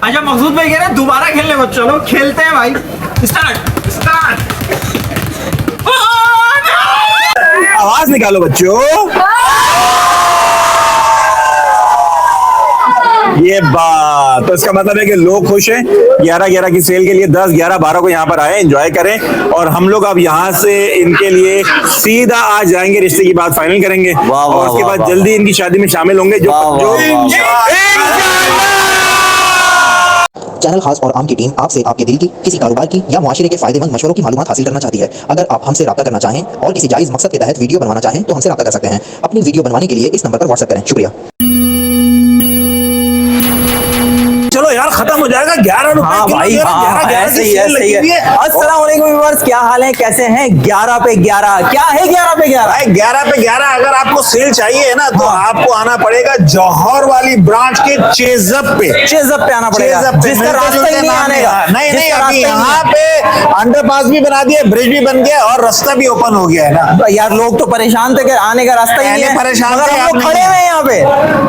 अच्छा मकसूद भाई कह रहे हैं दोबारा खेलने को, चलो खेलते हैं भाई। Start start. आवाज निकालो बच्चों। ये बात तो इसका मतलब है कि लोग खुश हैं। 11-11 की सेल के लिए 10, 11, 12 को यहाँ पर आए, एंजॉय करें। और हम लोग अब यहाँ से इनके लिए सीधा आज जाएंगे, रिश्ते की बात फाइनल करेंगे और उसके बाद जल्दी इनकी शादी में शामिल होंगे। चैनल खास और आम की टीम आपसे आपके दिल की, किसी कारोबार की या मुआशरे के फायदेमंद मशवरों की मालूमात हासिल करना चाहती है। अगर आप हमसे राब्ता करना चाहें और किसी जायज मकसद के तहत वीडियो बनवाना चाहें तो हमसे राब्ता कर सकते हैं। अपनी वीडियो बनवाने के लिए इस नंबर पर व्हाट्सएप करें। शुक्रिया। चलो यार खत्म हो जाएगा 11 रुपए। हाँ भाई हाँ, ऐसे ही है, सही है। अस्सलाम वालेकुम व्यूअर्स, क्या हाल है, कैसे हैं? 11 पे 11 क्या है? 11 पे 11 भाई 11 पे 11 अगर आपको सेल चाहिए ना तो आपको आना पड़ेगा जौहर वाली ब्रांच के चेजअप पे आना पड़ेगा, जिसका रास्ता ही नहीं आने का। नहीं अभी यहाँ पे अंडरपास भी बना दिया, ब्रिज भी बन गया और रास्ता भी ओपन हो गया है ना यार। लोग तो परेशान थे कि आने का रास्ता ही नहीं है, परेशान थे, हम लोग खड़े हुए हैं यहाँ पे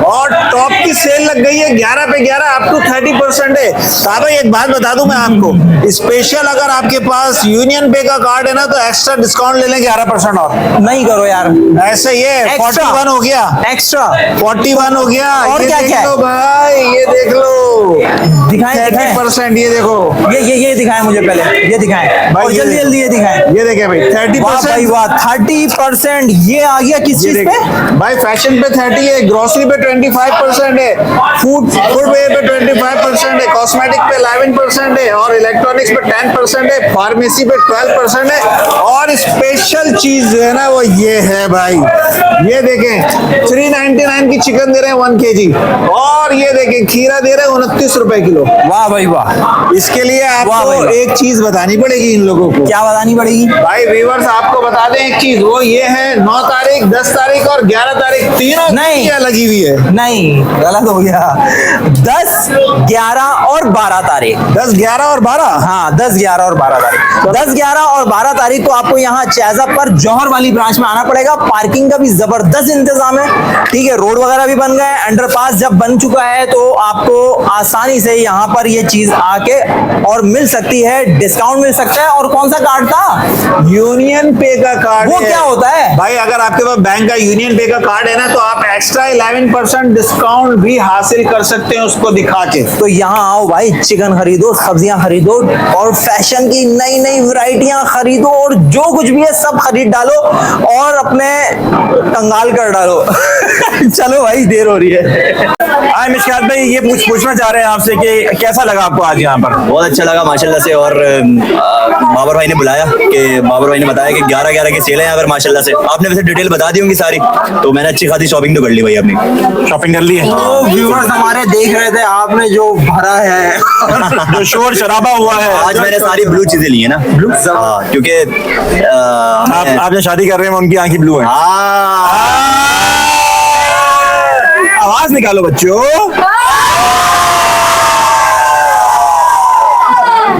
और टॉप की सेल लग गई है 11 पे 11 अप टू 30% है। भाई एक बात बता दूं मैं आपको, स्पेशल अगर आपके पास यूनियन पे का कार्ड है ना तो एक्स्ट्रा डिस्काउंट ले लेंगे 11% और। नहीं करो यार, ऐसे ये 41 हो गया, एक्स्ट्रा 41 हो गया। और क्या क्या लो भाई, ये देख लो, दिखाएं 30%। ये देखो, ये दिखाएं मुझे पहले, ये दिखाएं और जल्दी जल्दी ये दिखाएं। ये देखे भाई 30%। 30% ये आ गया किस चीज पे? भाई फैशन पे 30 है, ग्रोसरी पे 25% है, फुटवेयर पे 25% है, कॉस्मेटिक पे 11% है और इलेक्ट्रॉनिक्स पे 10% है, फार्मेसी पे 12% है। और स्पेशल चीज जो है ना वो ये है भाई, ये देखें 399 की चिकन दे रहे हैं 1 kg और ये देखें खीरा दे रहे हैं 29 रुपए किलो। वाह भाई वाह। इसके लिए आपको एक चीज बतानी पड़ेगी इन लोगों को। क्या बतानी पड़ेगी भाई व्यूअर्स? आपको बता दें एक चीज, वो ये है 9 तारीख, 10 तारीख और 11 तारीख तीनों नहीं लगी हुई है। नहीं, गलत हो गया। 10, 11 और 12 तारीख। 10, 11 और 12। हाँ 10, 11 और 12 तारीख। 10, 11 और 12 तारीख को आपको यहाँ चेजअप पर जौहर वाली ब्रांच में आना पड़ेगा। पार्किंग का भी जबरदस्त इंतजाम है, ठीक है। रोड वगैरह भी बन गए, अंडरपास जब बन चुका है तो आपको आसानी से यहाँ पर ये चीज आके और मिल सकती है, डिस्काउंट मिल सकता है। और कौन सा कार्ड था? यूनियन पे का कार्ड। वो क्या होता है भाई? अगर आपके पास बैंक का यूनियन पे का कार्ड है ना तो आप एक्स्ट्रा 11% डिस्काउंट भी हासिल कर सकते हैं उसको दिखा के। तो यहाँ आओ भाई, चिकन खरीदो, सब्जियां खरीदो और फैशन की नई नई वैरायटियां खरीदो और जो कुछ भी है सब खरीद डालो और अपने कंगाल कर डालो। चलो भाई, देर हो रही है। हाय मिशकात भाई, ये पूछना चाह रहे हैं आपसे कि कैसा लगा आपको आज यहाँ पर? बहुत अच्छा लगा माशाल्लाह से। और बाबर भाई ने बुलाया कि बाबर भाई ने बताया कि 11-11 की सेल है यहाँ पर माशाल्लाह से। आपने वैसे डिटेल बता दी होंगी सारी, तो मैंने अच्छी खासी शॉपिंग तो कर ली भाई। अपनी शॉपिंग कर ली है। तो व्यूअर्स हमारे देख रहे थे आपने जो भरा है जो शोर शराबा हुआ है। आज मैंने सारी ब्लू चीजें ली है ना, ब्लू, क्योंकि आप जो शादी कर रहे हैं उनकी आंखें ब्लू है। आवाज निकालो बच्चों।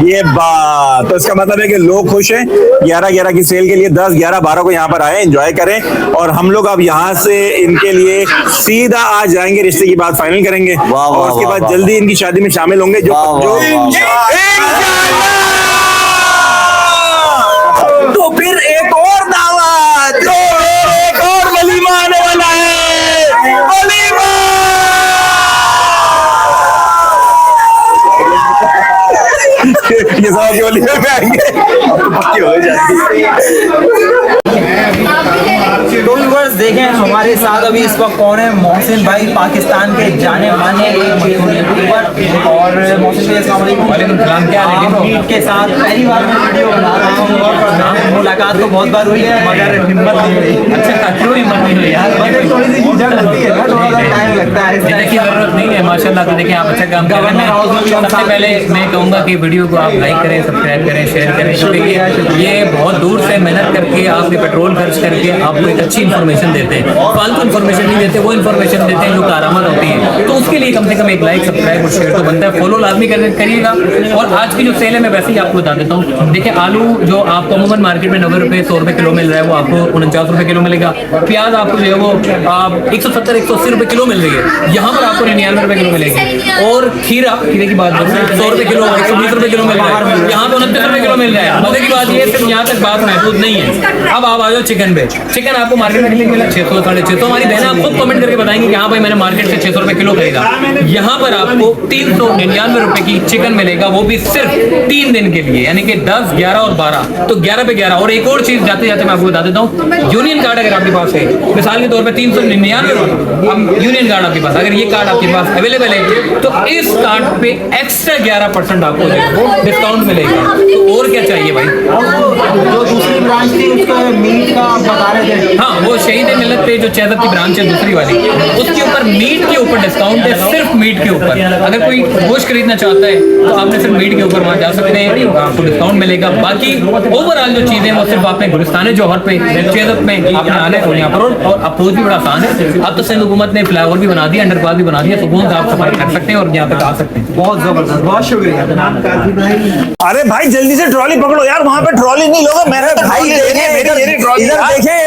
ये बात तो इसका मतलब है कि लोग खुश हैं। 11-11 की सेल के लिए 10, 11, 12 को यहाँ पर आए, एंजॉय करें। और हम लोग अब यहाँ से इनके लिए सीधा आज जाएंगे, रिश्ते की बात फाइनल करेंगे और उसके बाद जल्दी इनकी शादी में शामिल होंगे। तो फिर एक और दावत, एक और वलीमा आने वाला है। वलीमा ये सब केवल में आएंगे, पक्की हो जाएगी। तो व्यूअर्स देखें हमारे साथ अभी इस वक्त कौन है? मोहसिन भाई, पाकिस्तान के जाने माने एक मशहूर यूट्यूबर। और मोहसिन भाई अस्सलाम वालेकुम। क्या हाल के साथ पहली बार मैं वीडियो बना रहा हूँ और मुलाकात तो बहुत बार हुई है मगर हिम्मत नहीं हुई। अच्छा, क्यों हिम्मत नहीं हुई यार? मतलब थोड़ी सी झिझक होती है ना, थोड़ा सा टाइम लगता है। झिझक की जरूरत नहीं है माशाल्लाह। तो देखिए आप अच्छा काम कर रहे हैं। सबसे पहले मैं कहूँगा कि वीडियो को आप लाइक करें, सब्सक्राइब करें, शेयर करें, क्योंकि ये बहुत दूर से मेहनत करके आपके पेट्रोल खर्च करके आपको एक अच्छी इन्फॉर्मेशन देते हैं। फालतू इन्फॉर्मेशन नहीं देते, वो इन्फॉर्मेशन देते हैं जो कारामद होती है। तो उसके लिए कम से कम एक लाइक, सब्सक्राइब और शेयर तो बनता है। फॉलो लाजमी करिएगा। और आज की जो सेल है मैं वैसे ही आपको बता देता हूँ। देखिए आलू जो आपको अमूमन मार्केट में 90 रुपये 100 रुपये किलो मिल रहा है वो आपको 49 रुपये किलो मिलेगा। प्याज आपको जो है वो 170-180 रुपये किलो मिल रही है, यहाँ पर आपको 99 रुपये किलो मिलेगी। और खीरे की बात 100 रुपये किलो 120 रुपये किलो मिल रहा है, यहाँ पे 29 रुपये किलो मिल रहा है। मजे की बात ये सिर्फ यहाँ तक बात महदूद नहीं है। अब आप आ जाओ चिकन पे। चिकन आपको मार्केट में मिला 600 650। हमारी बहन आप खुद कमेंट करके बताएंगे कि हाँ भाई मैंने मार्केट से 600 रुपये किलो खरीदा। यहाँ पर आपको 399 रुपए की चिकन मिलेगा, वो भी सिर्फ 3 दिन के लिए, यानी कि 10, 11 और 12। तो 11 पे 11। और एक और चीज जाते जाते मैं आपको बता देता हूँ, यूनियन कार्ड अगर आपके पास है, मिसाल के तौर पे 399 यूनियन कार्ड आपके पास, अगर ये कार्ड आपके पास अवेलेबल है तो इस कार्ड पे एक्स्ट्रा 11% आपको डिस्काउंट मिलेगा। तो और क्या चाहिए भाई। जो दूसरी ब्रांच थी उसका मीट का आप बता रहे थे, हाँ वो शहीद मिलत पे जो चैदर की ब्रांच है दूसरी वाली, उसके ऊपर मीट के ऊपर डिस्काउंट है, सिर्फ मीट के ऊपर। अगर कोई गोश्त खरीदना चाहता है तो आपने सिर्फ मीट के ऊपर वहाँ जा सकते हैं, आपको डिस्काउंट मिलेगा। बाकी ओवरऑल जो चीजें वो सिर्फ आपने गुलिस्तान जौहर पे चेदत में आपने आना है और यहाँ पर, और अप्रोच भी बड़ा आसान है। अब तो सिंध हुकूमत ने फ्लाईओवर भी बना दिया, अंडरपास भी बना दिया, सुकून से आप सफाई कर सकते हैं और यहाँ तक आ सकते हैं। बहुत जबरदस्त, बहुत शुक्रिया। अरे भाई जल्दी से ट्रॉली पकड़ो यार, वहाँ पे ट्रॉली नहीं लोगे। मैंने तो भाई ट्रॉली लेनी है, मेरी ट्रॉली इधर देखें।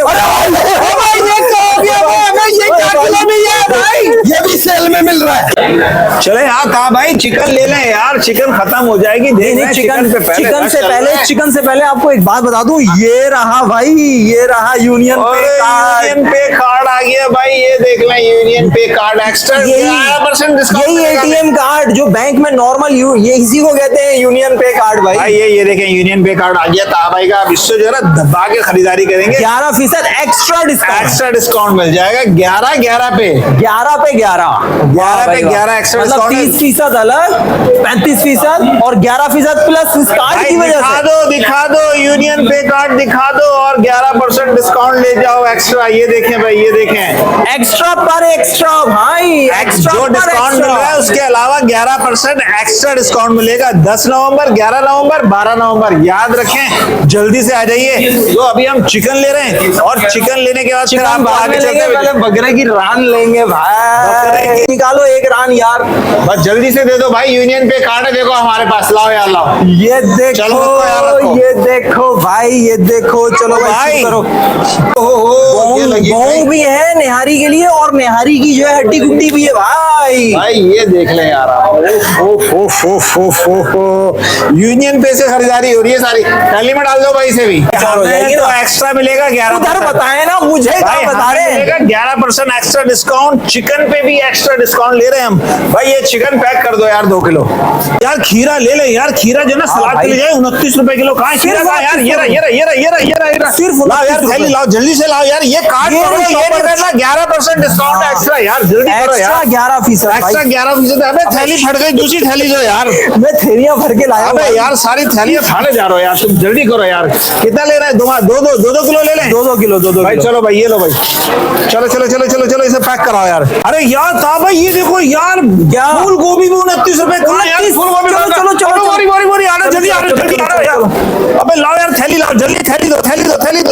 ये भी सेल में मिल रहा है। चले हाँ कहा भाई चिकन ले लें यार, चिकन खत्म हो जाएगी। चिकन से पहले आपको एक बात बता दूं, ये रहा भाई, ये रहा यूनियन पे कार्ड आ गया भाई। ये देख लें यूनियन पे कार्ड एक्स्ट्रा 11% डिस्काउंट। यही एटीएम कार्ड जो बैंक में नॉर्मल ये इसी को कहते हैं यूनियन पे कार्ड भाई। ये देखें यूनियन पे कार्ड आ गया था भाई का। अब इससे जो है ना दबा के खरीदारी करेंगे, 11% एक्स्ट्रा डिस्काउंट मिल जाएगा। 11 पे 11 एक्स्ट्रा मतलब 30% अलग, 35% और 11% प्लस इस कार्ड की वजह से। दिखा दो यूनियन पे कार्ड दिखा दो और 11% डिस्काउंट ले जाओ एक्स्ट्रा। ये देखें भाई, ये देखें एक्स्ट्रा पर एक्स्ट्रा भाई, एक्स्ट्रा जो डिस्काउंट मिल रहा है उसके अलावा 11% एक्स्ट्रा डिस्काउंट मिलेगा। 10 नवंबर, 11 नवंबर, 12 नवंबर याद रखें, जल्दी से आ जाइए। तो अभी हम चिकन ले रहे हैं और चिकन लेने के बाद फिर आप आगे चलते हैं बकरे की रान लेंगे भाई। निकालो एक रान यार, बस जल्दी से दे दो भाई। यूनियन पे कार्ड है देखो हमारे पास, लाओ यार लाओ। ये देखो, ये देखो भाई, ये देखो। चलो भाई करो। गोंग भी है निहारी के लिए और निहारी की जो है हड्डी गुड्डी भी है भाई। ये देख ले यार, यूनियन पे से खरीदारी हो रही है सारी। थैली में डाल दो भाई इसे भी, तो एक्स्ट्रा मिलेगा 11। उधर बताए ना मुझे, बता रहे हैं 11% एक्स्ट्रा डिस्काउंट। चिकन पे भी एक्स्ट्रा डिस्काउंट ले रहे हैं हम भाई। ये चिकन पैक कर दो यार 2 किलो। यार खीरा ले ले यार, खीरा जो ना सलाद के लिए जाए 29 रुपए किलो। कहाँ खीरा का यार, ये रहा सिर्फ लाओ यार, थैली लाओ जल्दी से लाओ यार। ये कार्ड 11% डिस्काउंट एक्स्ट्रा यार, जल्दी करो यार। 11% एक्स्ट्रा 11%। अबे थैली फट गई, दूसरी थैली दो यार। मैं थैलियां भर के लाया। अबे यार सारी थैलियां फाड़े जा रहे हो यार, तुम जल्दी करो यार। कितना ले रहे हैं? 2 किलो ले लें। 2 किलो भाई चलो भाई, ये लो भाई। चलो इसे पैक कराओ यार। अरे यार था भाई, ये देखो यार, फूल गोभी भी 29 रुपए। कहाँ यार फूल गोभी? चलो बोरी आ रहा, जल्दी आ रहा यार। अबे लाओ यार थैली लाओ, जल्दी थैली दो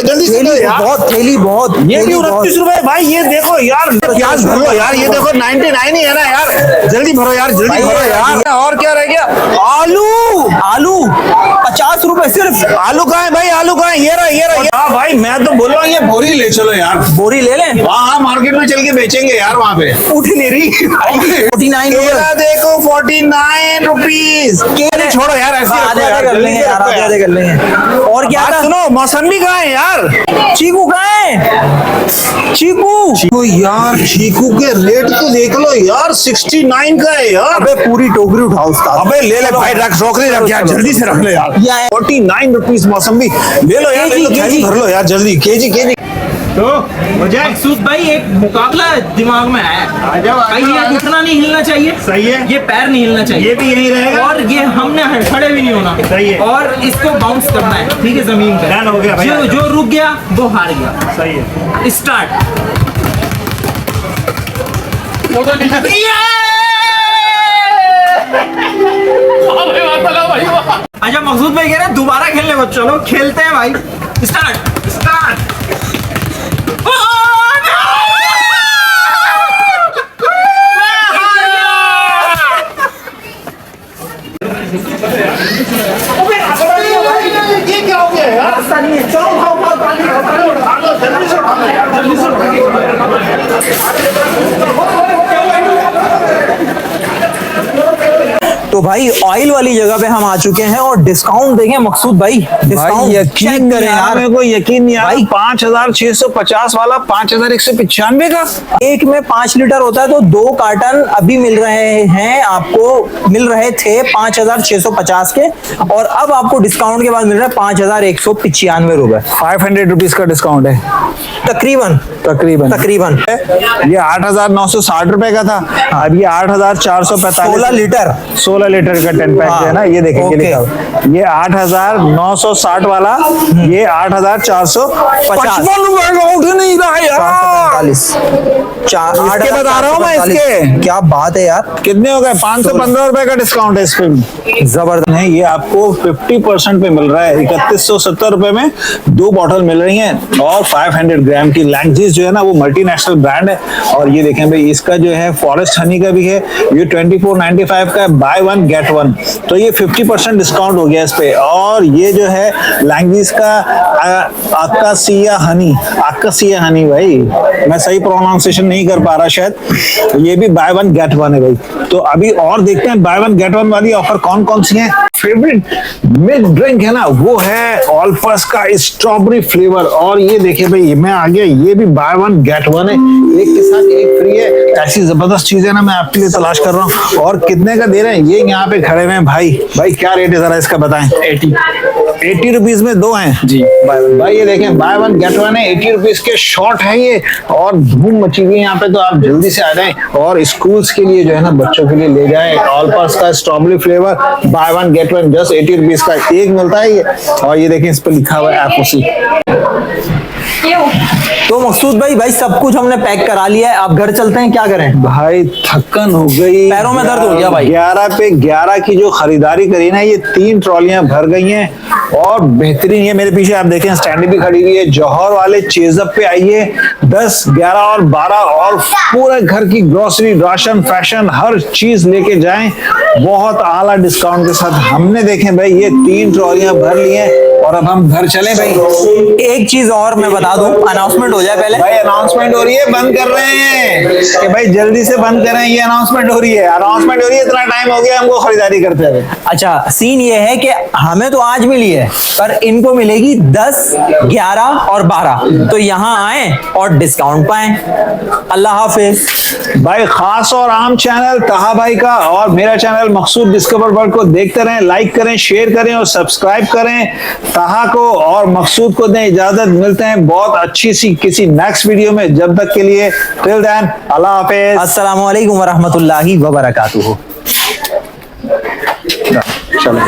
जल्दी से दो यार। बहुत ये भी 29 रुपए भाई। ये देखो यार, प्याज भरो यार। ये देखो 99 ही है ना यार, जल्दी भरो यार, जल्दी भरो यार। और क्या रह गया? आलू 50 रुपए सिर्फ। आलू कहाँ है भाई? आलू कहाँ है? ये रहा। हाँ भाई मैं तो बोल रहा हूँ ये बोरी ले चलो यार। बोरी ले लें? हाँ मार्केट में चल के बेचेंगे यार वहाँ पे। उठ नहीं रही। 49 केला देखो 49 रुपीज। केले छोड़ो यार, ऐसे आधे कर लेंगे। और क्या था? सुनो, मौसमी कहाँ है यार? चीकू कहाँ है? चीकू यार चीकू के रेट तो देख लो यार, 69 का है यार। अबे पूरी टोकरी उठाओ उस्ताद। अबे ले ले भाई, रख टोकरी रख यार, जल्दी से रख ले यार। 49 रुपीज मौसमी ले लो यार, केजी भर लो यार जल्दी, केजी। तो मकसूद भाई एक मुकाबला दिमाग में आया भाई। ये इतना नहीं हिलना चाहिए, सही है। ये पैर नहीं हिलना चाहिए, ये भी यही रहेगा। और ये हमने खड़े भी नहीं होना, सही है। और इसको बाउंस करना है, ठीक है, जमीन पे। हो गया भाई। जो रुक गया वो हार गया, सही है। स्टार्ट। अच्छा मकसूद भाई कह रहे हैं दोबारा खेलने को, चलो खेलते हैं भाई। स्टार्ट। ये क्या हो गया यार? रास्ता नहीं है, चलो भागो भागो जल्दी से तो भाई ऑयल वाली जगह पे हम आ चुके हैं और डिस्काउंट देखें मकसूद भाई, डिस्काउंट यकीन करें यार, मेरे को यकीन नहीं आ रहा। 5,650 वाला 5,195 का एक में 5 लीटर होता है, तो 2 कार्टन अभी मिल रहे हैं आपको, मिल रहे थे 5,650 के, और अब आपको डिस्काउंट के बाद मिल रहा है 5,195 रुपए। 500 रुपीज का डिस्काउंट है तकरीबन तकरीबन तकरीबन ये 8,960 रुपए का था, अब ये 8,445 16 लीटर 16 लीटर का 10 पैक है ना, ये देखें, ये लिखा हुआ है। ये 8,960 वाला, ये 8,455 रुपए का उठ नहीं रहा है यार। इसके बता रहा हूँ मैं, इसके क्या बात है यार, कितने हो गए? 515 रुपए का डिस्काउंट है इस पे भी। जबरदस्त नहीं, ये आपको 50% पे मिल रहा है। 3170 रुपए में 2 बॉटल मिल रही हैं और 500 ग्राम की। लैंग्जिस जो है ना वो मल्टीनेशनल ब्रांड है, और ये देखें भाई, इसका जो है फॉरेस्ट हनी का भी है, ये 2495 का है, बाय 1 गेट 1, तो ये 50% डिस्काउंट हो गया इस पे। और ये जो है लैंग्जिस का आकाशिया हनी भाई, मैं सही प्रोनाउंसिएशन नहीं कर पा रहा शायद, ये भी बाय 1 गेट 1 है भाई। तो अभी और देखते हैं बाय 1 गेट 1 वाली ऑफर कौन कौन सी है। फेवरेट मिल्क ड्रिंक है ना, वो है ऑलपर्स का स्ट्रॉबेरी फ्लेवर, और ये देखिए भाई, मैं आ गया, ये भी बाय 1 गेट 1 है, एक के साथ एक फ्री है। ऐसी जबरदस्त चीज है ना, मैं आपके लिए तलाश कर रहा हूँ। और कितने का दे रहे हैं ये यहाँ पे खड़े हुए हैं भाई क्या रेट है जरा इसका बताएं। 80 रुपीज में 2 हैं जी भाई, ये देखें बाय 1 गेट 1 है, 80 रुपीज के शॉर्ट है ये, और धूम मची हुई है यहाँ पे, तो आप जल्दी से आ जाएं और स्कूल्स के लिए जो है ना, बच्चों के लिए ले जाएं। ऑलपर्स का strawberry flavour buy 1 get 1 just 80 rupees का एक मिलता है ये, और ये देखें इस पर लिखा हुआ है एपोसी। तो मकसूद भाई सब कुछ हमने पैक करा लिया है, आप घर चलते हैं, क्या करें भाई थक्कन हो गई, पैरों में दर्द हो गया भाई। 11 पे 11 की जो खरीदारी करी ना, ये 3 ट्रॉलियां भर गई हैं, और बेहतरीन ये मेरे पीछे आप देखें स्टैंड भी खड़ी हुई है। जौहर वाले चेजअप पे आइए, 10, 11 और 12 और पूरे घर की ग्रोसरी, राशन, फैशन हर चीज लेके जाएं बहुत आला डिस्काउंट के साथ। हमने देखें भाई ये 3 ट्रॉलियां भर ली हैं, और अब हम घर चले भाई। एक चीज और मैं बता दूं, अनाउंसमेंट हो जाए पहले भाई, अनाउंसमेंट हो रही है, बंद कर रहे हैं कि भाई जल्दी से बंद करें, ये अनाउंसमेंट हो रही है, इतना टाइम हो गया हमको खरीदारी करते हुए। अच्छा, सीन ये है कि हमें तो आज मिली है, पर इनको मिलेगी 10, 11 और 12, तो यहाँ आए और डिस्काउंट पाएं। अल्लाह हाफिज भाई। खास और आम चैनल तहा भाई का और मेरा चैनल मकसूद डिस्कवर वर्ल्ड को देखते रहें, लाइक करें, शेयर करें और सब्सक्राइब करें। तहा को और मकसूद को दें इजाजत, मिलते हैं बहुत अच्छी सी किसी नेक्स्ट वीडियो में, जब तक के लिए टिल देन अल्लाह हाफिज, अस्सलाम वालेकुम वरहमतुल्लाहि वबरकातुहू। चलो।